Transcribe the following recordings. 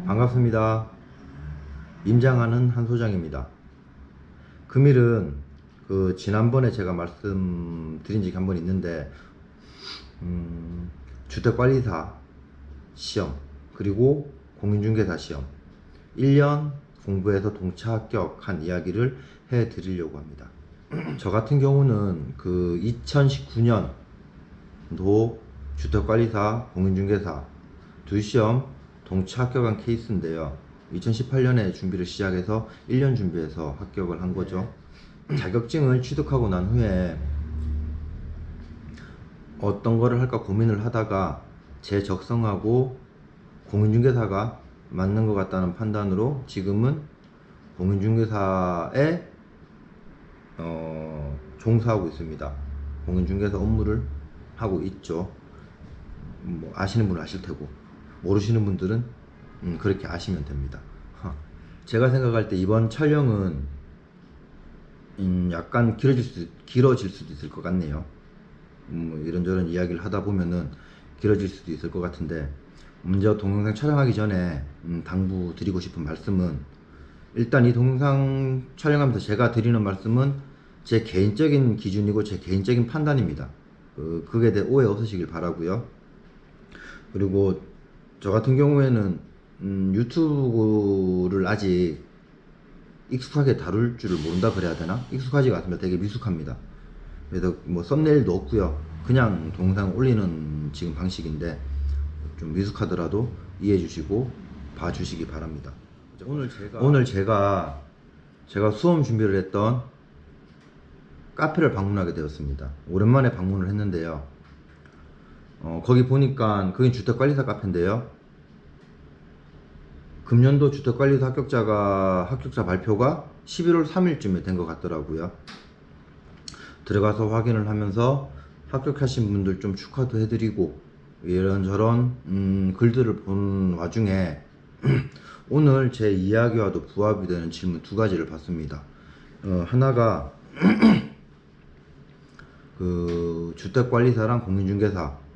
반갑습니다. 임장하는 한 소장입니다. 금일은 지난번에 제가 말씀드린 적이 한 번 있는데 주택관리사 시험 그리고 공인중개사 시험 1년 공부해서 동차 합격한 이야기를 해 드리려고 합니다. 저 같은 경우는 2019년도 주택관리사 공인중개사 두 시험 동차 합격한 케이스인데요. 2018년에 준비를 시작해서 1년 준비해서 합격을 한 거죠. 자격증을 취득하고 난 후에 어떤 거를 할까 고민을 하다가 제 적성하고 공인중개사가 맞는 것 같다는 판단으로 지금은 공인중개사에 종사하고 있습니다. 공인중개사 업무를 하고 있죠. 뭐 아시는 분은 아실 테고 모르시는 분들은 그렇게 아시면 됩니다. 제가 생각할 때 이번 촬영은 약간 길어질 수도 있을 것 같네요. 이런저런 이야기를 하다 보면은 길어질 수도 있을 것 같은데, 먼저 동영상 촬영하기 전에 당부드리고 싶은 말씀은, 일단 이 동영상 촬영하면서 제가 드리는 말씀은 제 개인적인 기준이고 제 개인적인 판단입니다. 그게 대해 오해 없으시길 바라고요. 그리고 저 같은 경우에는 유튜브를 아직 익숙하게 다룰 줄을 모른다 그래야 되나? 익숙하지가 않습니다. 되게 미숙합니다. 그래서 뭐 썸네일도 없고요. 그냥 동영상 올리는 지금 방식인데 좀 미숙하더라도 이해해 주시고 봐주시기 바랍니다. 오늘 제가 수험 준비를 했던 카페를 방문하게 되었습니다. 오랜만에 방문을 했는데요. 거기 보니까 그게 주택관리사 카페인데요. 금년도 주택관리사 합격자 발표가 11월 3일쯤에 된 것 같더라고요. 들어가서 확인을 하면서 합격하신 분들 좀 축하도 해드리고 이런저런 글들을 본 와중에 오늘 제 이야기와도 부합이 되는 질문 두 가지를 받습니다. 하나가 주택관리사랑 공인중개사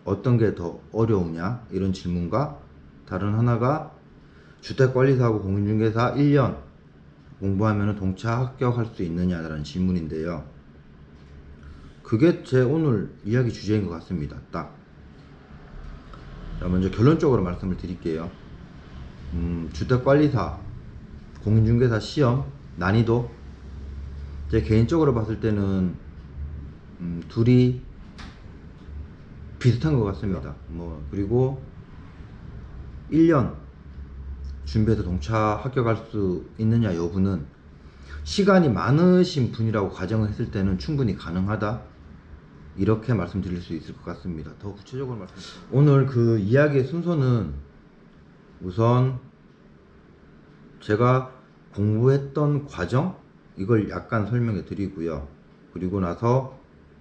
어떤 게 더 어려우냐 이런 질문과, 다른 하나가 주택관리사하고 공인중개사 1년 공부하면 동차 합격할 수 있느냐라는 질문인데요. 그게 제 오늘 이야기 주제인 것 같습니다. 딱. 자, 먼저 결론적으로 말씀을 드릴게요. 주택관리사 공인중개사 시험 난이도, 제 개인적으로 봤을 때는 둘이 비슷한 것 같습니다. 그리고 1년 준비해서 동차 합격할 수 있느냐 여부는 시간이 많으신 분이라고 가정을 했을 때는 충분히 가능하다, 이렇게 말씀드릴 수 있을 것 같습니다. 더 구체적으로 말씀드릴게요. 오늘 그 이야기의 순서는 우선 제가 공부했던 과정 이걸 약간 설명해 드리고요. 그리고 나서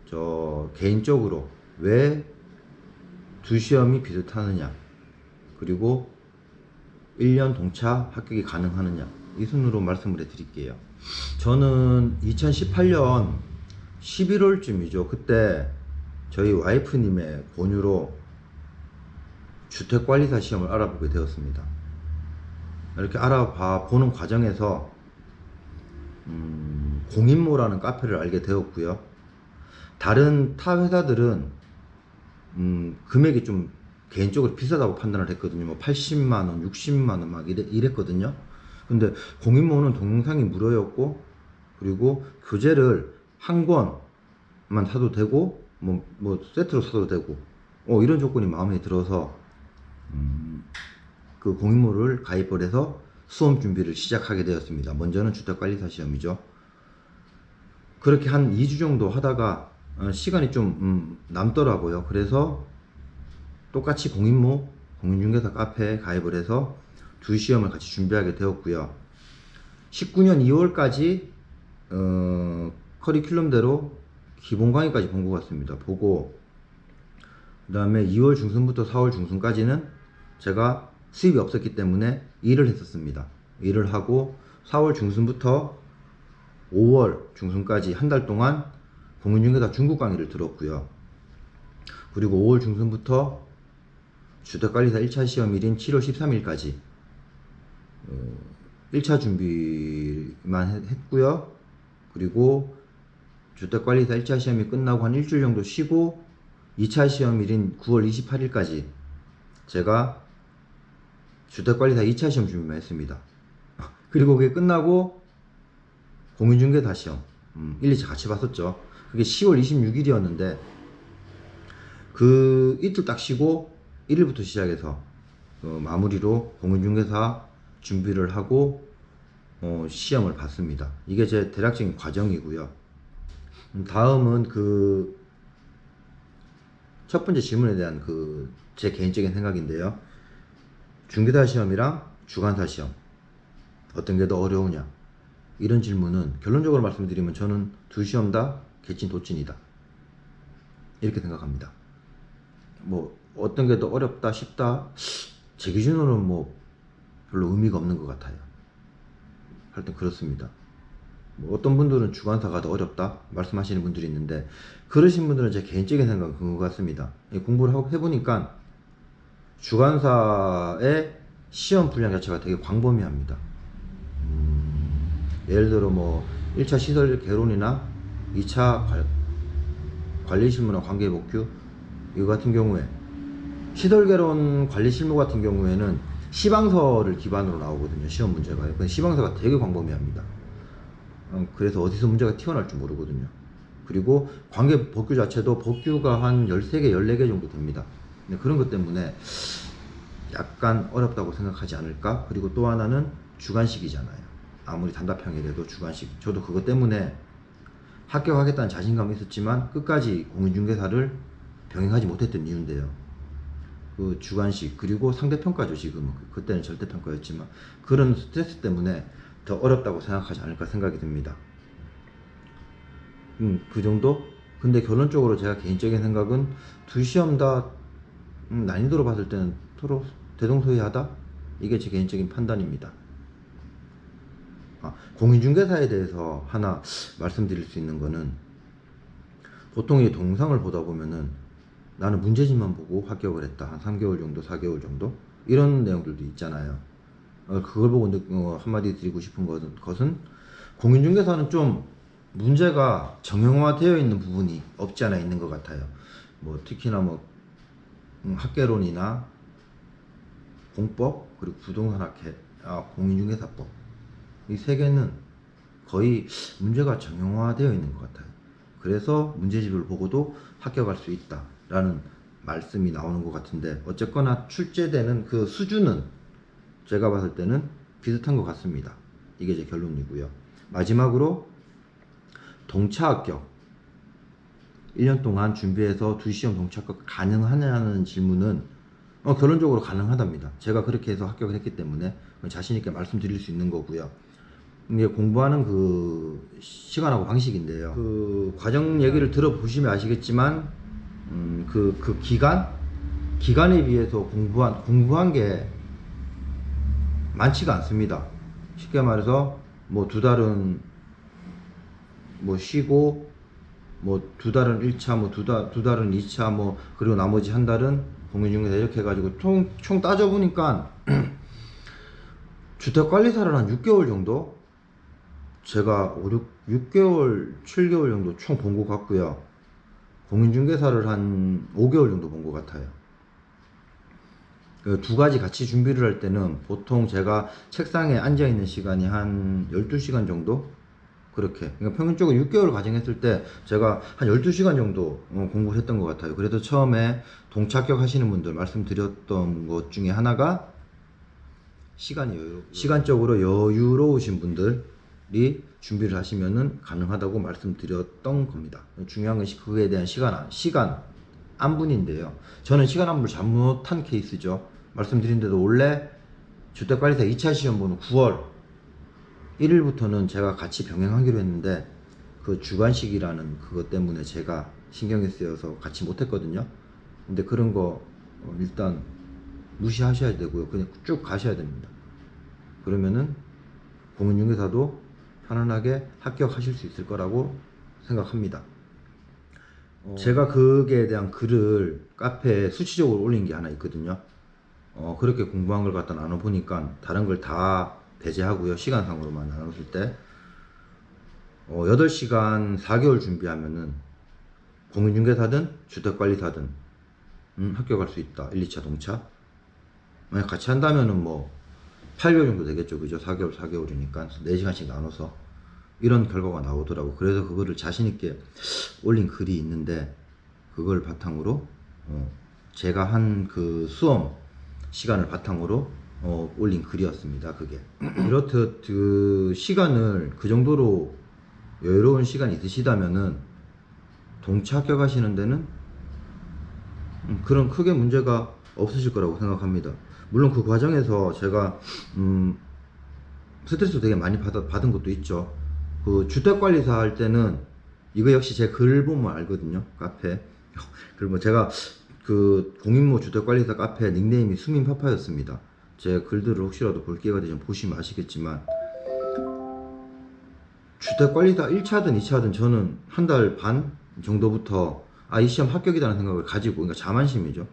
저 개인적으로 왜 두 시험이 비슷하느냐, 그리고 1년 동차 합격이 가능하느냐, 이 순으로 말씀을 해 드릴게요. 저는 2018년 11월쯤이죠. 그때 저희 와이프님의 권유로 주택관리사 시험을 알아보게 되었습니다. 이렇게 알아봐 보는 과정에서 공인모라는 카페를 알게 되었고요. 다른 타 회사들은 금액이 좀 개인적으로 비싸다고 판단을 했거든요. 뭐 80만원, 60만원 막 이랬거든요. 근데 공인모는 동영상이 무료였고, 그리고 교재를 한 권만 사도 되고, 뭐 세트로 사도 되고, 이런 조건이 마음에 들어서 그 공인모를 가입을 해서 수험 준비를 시작하게 되었습니다. 먼저는 주택관리사 시험이죠. 그렇게 한 2주 정도 하다가 시간이 좀 남더라고요. 그래서 똑같이 공인모, 공인중개사 카페에 가입을 해서 두 시험을 같이 준비하게 되었고요. 19년 2월까지 커리큘럼대로 기본 강의까지 본 것 같습니다. 보고 그 다음에 2월 중순부터 4월 중순까지는 제가 수입이 없었기 때문에 일을 했었습니다. 일을 하고 4월 중순부터 5월 중순까지 한 달 동안 공인중개사 중국 강의를 들었고요. 그리고 5월 중순부터 주택관리사 1차 시험일인 7월 13일까지 1차 준비만 했고요. 그리고 주택관리사 1차 시험이 끝나고 한 일주일 정도 쉬고 2차 시험일인 9월 28일까지 제가 주택관리사 2차 시험 준비만 했습니다. 그리고 그게 끝나고 공인중개사 시험 1, 2차 같이 봤었죠. 그게 10월 26일이었는데 그 이틀 딱 쉬고 1일부터 시작해서 마무리로 공인중개사 준비를 하고 시험을 봤습니다. 이게 제 대략적인 과정이고요. 다음은 그 첫 번째 질문에 대한 그 제 개인적인 생각인데요. 중개사 시험이랑 주관사 시험 어떤 게 더 어려우냐, 이런 질문은 결론적으로 말씀드리면 저는 두 시험 다 개찐도찐이다 이렇게 생각합니다. 뭐 어떤 게 더 어렵다 쉽다, 제 기준으로는 뭐 별로 의미가 없는 것 같아요. 하여튼 그렇습니다. 뭐 어떤 분들은 주관사가 더 어렵다 말씀하시는 분들이 있는데, 그러신 분들은 제 개인적인 생각은 그거 같습니다. 공부를 하고 해보니까 주관사의 시험 분량 자체가 되게 광범위합니다. 예를 들어 뭐 1차 시설 개론이나 2차 관리 실무나 관계 복귀 이거 같은 경우에, 시설 개론 관리 실무 같은 경우에는 시방서를 기반으로 나오거든요. 시험 문제가. 시방서가 되게 광범위합니다. 그래서 어디서 문제가 튀어나올 줄 모르거든요. 그리고 관계 법규 자체도 법규가 한 13개, 14개 정도 됩니다. 그런 것 때문에 약간 어렵다고 생각하지 않을까? 그리고 또 하나는 주관식이잖아요. 아무리 단답형이라도 주관식. 저도 그것 때문에 합격하겠다는 자신감이 있었지만 끝까지 공인중개사를 병행하지 못했던 이유인데요. 그 주관식, 그리고 상대평가죠. 지금은. 그때는 절대평가였지만 그런 스트레스 때문에 더 어렵다고 생각하지 않을까 생각이 듭니다. 그 정도? 근데 결론적으로 제가 개인적인 생각은 두 시험 다 난이도로 봤을 때는 서로 대동소이하다? 이게 제 개인적인 판단입니다. 공인중개사에 대해서 하나 말씀드릴 수 있는 거는, 보통 이 동영상을 보다 보면은 나는 문제집만 보고 합격을 했다. 한 3개월 정도, 4개월 정도? 이런 내용들도 있잖아요. 그걸 보고 한마디 드리고 싶은 것은 공인중개사는 좀 문제가 정형화되어 있는 부분이 없지 않아 있는 것 같아요. 뭐 특히나 뭐 학개론이나 공법, 그리고 부동산학회, 공인중개사법, 이 세 개는 거의 문제가 정형화되어 있는 것 같아요. 그래서 문제집을 보고도 합격할 수 있다라는 말씀이 나오는 것 같은데, 어쨌거나 출제되는 그 수준은 제가 봤을 때는 비슷한 것 같습니다. 이게 제 결론이고요. 마지막으로 동차 합격, 1년 동안 준비해서 두 시험 동차 합격 가능하냐는 질문은 결론적으로 가능하답니다. 제가 그렇게 해서 합격을 했기 때문에 자신있게 말씀드릴 수 있는 거고요. 이게 공부하는 그 시간하고 방식인데요. 그 과정 얘기를 들어보시면 아시겠지만 그 기간에 비해서 공부한 게 많지가 않습니다. 쉽게 말해서 뭐 두 달은 뭐 쉬고, 뭐 두 달은 1차, 뭐 두 달은 2차, 뭐 그리고 나머지 한 달은 공인중개사, 이렇게 해가지고 총 따져보니까 주택관리사를 한 6개월 정도, 제가 6개월, 7개월 정도 총 본 것 같고요. 공인중개사를 한 5개월 정도 본 것 같아요. 그 두 가지 같이 준비를 할 때는 보통 제가 책상에 앉아있는 시간이 한 12시간 정도? 그렇게. 그러니까 평균적으로 6개월 과정했을 때 제가 한 12시간 정도 공부를 했던 것 같아요. 그래도 처음에 동차 합격 하시는 분들 말씀드렸던 것 중에 하나가 시간적으로 여유로우신 분들이 준비를 하시면은 가능하다고 말씀드렸던 겁니다. 중요한 것이 그에 대한 시간 안분인데요. 저는 시간 안분을 잘못한 케이스죠. 말씀드린 대로 원래 주택관리사 2차 시험 보는 9월 1일부터는 제가 같이 병행하기로 했는데, 그 주관식이라는 그것 때문에 제가 신경이 쓰여서 같이 못했거든요. 근데 그런 거 일단 무시하셔야 되고요. 그냥 쭉 가셔야 됩니다. 그러면은 공인중개사도 편안하게 합격하실 수 있을 거라고 생각합니다. 제가 거기에 대한 글을 카페에 수치적으로 올린 게 하나 있거든요. 그렇게 공부한 걸 갖다 나눠보니까 다른 걸 다 배제하고요. 시간상으로만 나눴을 때 8시간 4개월 준비하면은 공인중개사든 주택관리사든 합격할 수 있다. 1, 2차 동차. 만약 같이 한다면은 뭐 8개월 정도 되겠죠. 그죠? 4개월, 4개월이니까 4시간씩 나눠서 이런 결과가 나오더라고. 그래서 그거를 자신있게 올린 글이 있는데, 그걸 바탕으로 제가 한 그 수험 시간을 바탕으로 올린 글이었습니다. 그게 이렇듯 그 시간을 그 정도로 여유로운 시간이 있으시다면은 동차 합격하시는 데는 그런 크게 문제가 없으실 거라고 생각합니다. 물론 그 과정에서 제가 스트레스 되게 많이 받은 것도 있죠. 그 주택관리사 할 때는 이거 역시 제 글 보면 알거든요. 카페. 그리고 제가 그 공인모 주택관리사 카페 닉네임이 수민파파였습니다. 제 글들을 혹시라도 볼 기회가 되면 보시면 아시겠지만, 주택관리사 1차든 2차든 저는 한 달 반 정도부터 이 시험 합격이라는 생각을 가지고, 그러니까 자만심이죠.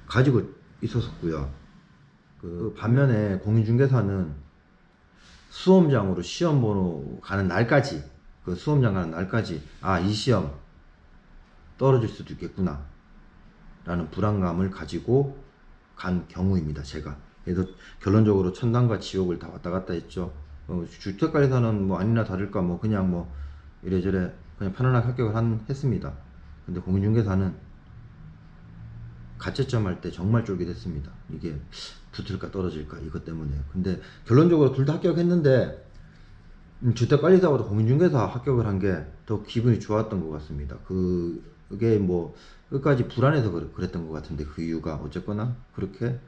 가지고 있었었고요. 그 반면에 공인중개사는 수험장으로 시험 보러 가는 날까지, 그 수험장 가는 날까지 이 시험 떨어질 수도 있겠구나 라는 불안감을 가지고 간 경우입니다. 제가. 그래서 결론적으로 천당과 지옥을 다 왔다 갔다 했죠. 주택관리사는 뭐 아니나 다를까 뭐 그냥 뭐 이래저래 그냥 편안하게 합격을 했습니다. 근데 공인중개사는 가채점 할 때 정말 쫄깃했습니다. 이게 붙을까 떨어질까 이것 때문에. 근데 결론적으로 둘 다 합격했는데 주택관리사보다 공인중개사 합격을 한 게 더 기분이 좋았던 것 같습니다. 그게 뭐 끝까지 불안해서 그랬던 것 같은데, 그 이유가 어쨌거나 그렇게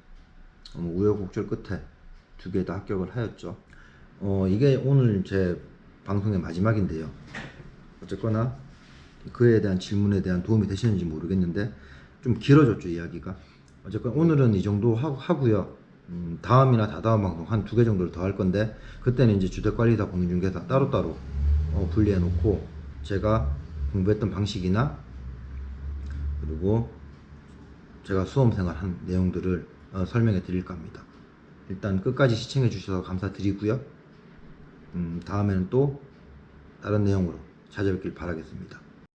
우여곡절 끝에 두 개 다 합격을 하였죠. 이게 오늘 제 방송의 마지막인데요. 어쨌거나 그에 대한 질문에 대한 도움이 되셨는지 모르겠는데 좀 길어졌죠, 이야기가. 어쨌건 오늘은 이 정도 하고요. 다음이나 다다음 방송 한 2개 정도를 더 할 건데, 그때는 이제 주택관리사, 공인중개사 따로따로 분리해 놓고 제가 공부했던 방식이나 그리고 제가 수험생활 한 내용들을 설명해 드릴까 합니다. 일단 끝까지 시청해 주셔서 감사드리고요. 다음에는 또 다른 내용으로 찾아뵙길 바라겠습니다.